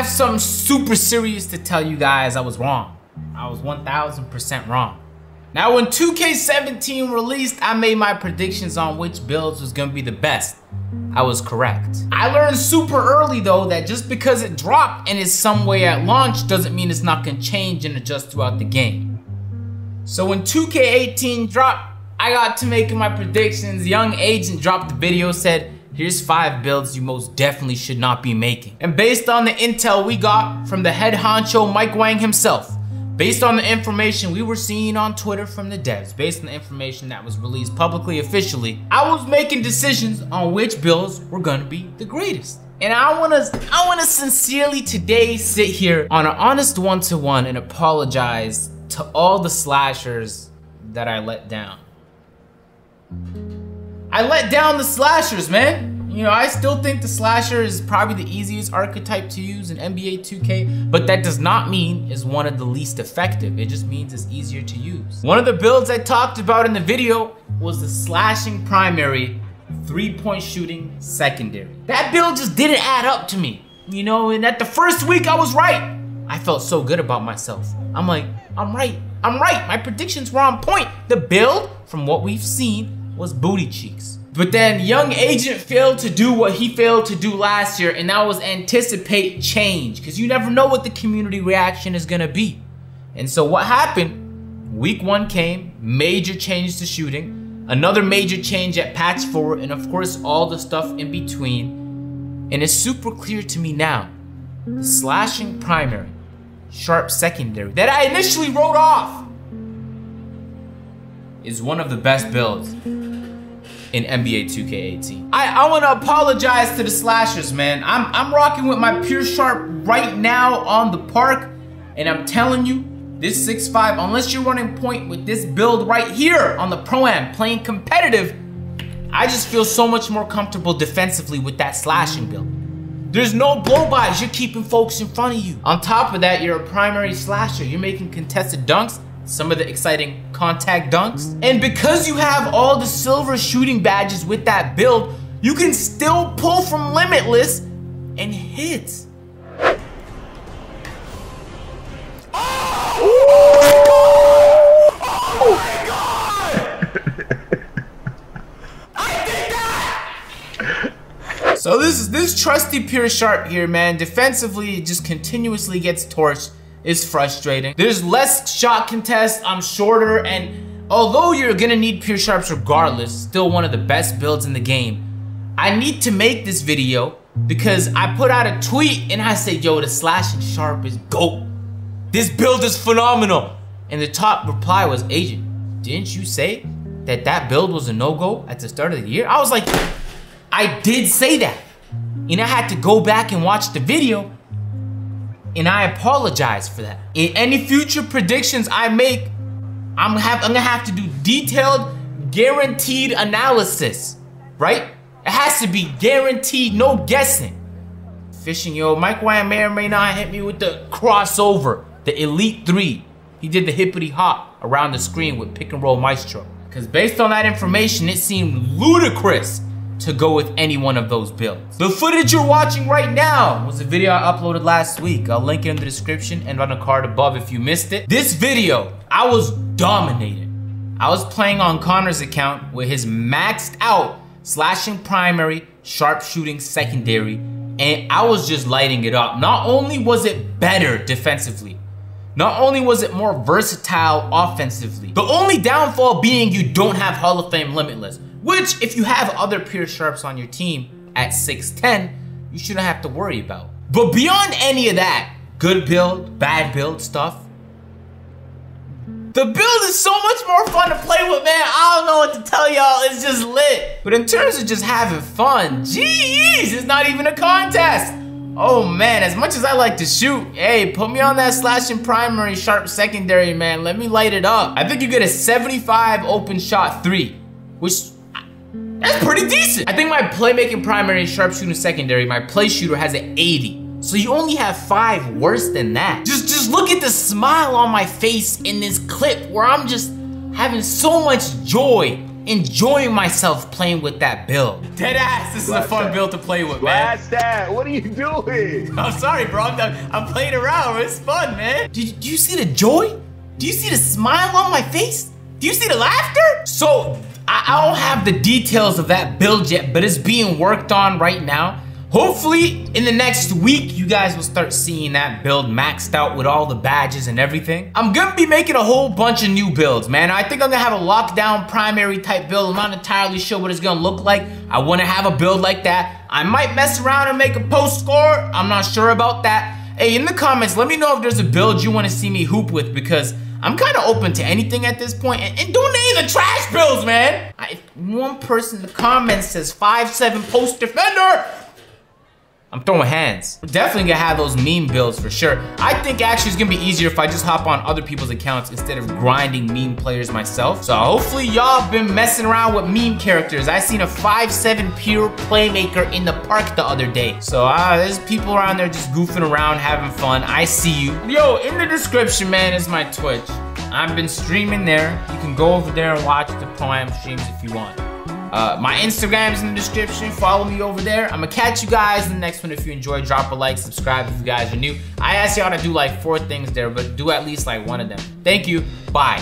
have something super serious to tell you guys. I was wrong. I was 1000% wrong. Now when 2K17 released, I made my predictions on which builds was gonna be the best. I was correct. I learned super early though that just because it dropped and is some way at launch doesn't mean it's not gonna change and adjust throughout the game. So when 2K18 dropped, I got to making my predictions. Young Agent dropped the video, said, here's 5 builds you most definitely should not be making. And based on the intel we got from the head honcho Mike Wang himself, based on the information we were seeing on Twitter from the devs, based on the information that was released publicly officially, I was making decisions on which builds were gonna be the greatest. And I wanna sincerely today sit here on an honest one-to-one and apologize to all the slashers that I let down. I let down the slashers, man. You know, I still think the slasher is probably the easiest archetype to use in NBA 2K, but that does not mean it's one of the least effective. It just means it's easier to use. One of the builds I talked about in the video was the slashing primary, 3-point shooting secondary. That build just didn't add up to me. You know, and at the first week I was right. I felt so good about myself. I'm like, I'm right. My predictions were on point. The build, from what we've seen, was booty cheeks. But then Young Agent failed to do what he failed to do last year, and that was anticipate change, because you never know what the community reaction is gonna be. And so what happened? Week 1 came, major change to shooting, another major change at patch 4, and of course all the stuff in between. And it's super clear to me now, the slashing primary, sharp secondary, that I initially wrote off, is one of the best builds in NBA 2K18. I wanna apologize to the slashers, man. I'm rocking with my pure sharp right now on the park, and I'm telling you, this 6'5", unless you're running point with this build right here on the Pro-Am, playing competitive, I just feel so much more comfortable defensively with that slashing build. There's no blow-bys, you're keeping folks in front of you. On top of that, you're a primary slasher. You're making contested dunks, some of the exciting contact dunks. And because you have all the silver shooting badges with that build, you can still pull from Limitless and hit. Oh my God! I did that! So this trusty pure sharp here, man, defensively it just continuously gets torched. It's frustrating. There's less shot contests, I'm shorter, and although you're gonna need pure sharps regardless, still one of the best builds in the game. I need to make this video because I put out a tweet and I said, yo, the slashing sharp is GOAT. This build is phenomenal. And the top reply was, Agent, didn't you say that build was a no-go at the start of the year? I was like, I did say that. And I had to go back and watch the video, and I apologize for that. In any future predictions I make, I'm gonna have to do detailed, guaranteed analysis, right? It has to be guaranteed, no guessing. Fishing, yo, Mike Wang may or may not hit me with the crossover, the Elite 3. He did the hippity hop around the screen with pick and roll maestro. Because based on that information, it seemed ludicrous to go with any one of those builds. The footage you're watching right now was a video I uploaded last week. I'll link it in the description and on the card above if you missed it. This video, I was dominated. I was playing on Connor's account with his maxed out slashing primary, sharp shooting secondary, and I was just lighting it up. Not only was it better defensively, not only was it more versatile offensively, the only downfall being you don't have Hall of Fame Limitless, which if you have other pure sharps on your team at 6'10", you shouldn't have to worry about. But beyond any of that, good build, bad build stuff, the build is so much more fun to play with, man. I don't know what to tell y'all, it's just lit. But in terms of just having fun, jeez, it's not even a contest. Oh man, as much as I like to shoot, hey, put me on that slashing primary, sharp secondary, man. Let me light it up. I think you get a 75 open shot 3, which, that's pretty decent. I think my playmaking primary, sharp shooting secondary, my play shooter has an 80. So you only have 5 worse than that. Just look at the smile on my face in this clip where I'm just having so much joy enjoying myself playing with that build. Deadass, this is a fun build to play with, man. Blast that. What are you doing? I'm sorry, bro. I'm playing around. It's fun, man. Do you see the joy? Do you see the smile on my face? Do you see the laughter? So, I don't have the details of that build yet, but it's being worked on right now. Hopefully, in the next week, you guys will start seeing that build maxed out with all the badges and everything. I'm gonna be making a whole bunch of new builds, man. I think I'm gonna have a lockdown primary type build. I'm not entirely sure what it's gonna look like. I wanna have a build like that. I might mess around and make a post score. I'm not sure about that. Hey, in the comments, let me know if there's a build you wanna see me hoop with, because I'm kind of open to anything at this point, and doing any of the trash builds, man. If one person in the comments says 5'7" post defender, I'm throwing hands. We're definitely gonna have those meme builds for sure. I think actually it's gonna be easier if I just hop on other people's accounts instead of grinding meme players myself. So hopefully y'all been messing around with meme characters. I seen a 5'7" pure playmaker in the park the other day. So there's people around there just goofing around, having fun. I see you. Yo, in the description, man, is my Twitch. I've been streaming there. You can go over there and watch the Prime streams if you want. My Instagram's in the description. Follow me over there. I'm gonna catch you guys in the next one. If you enjoyed, drop a like, subscribe if you guys are new. I asked y'all to do like 4 things there, but do at least like one of them. Thank you. Bye.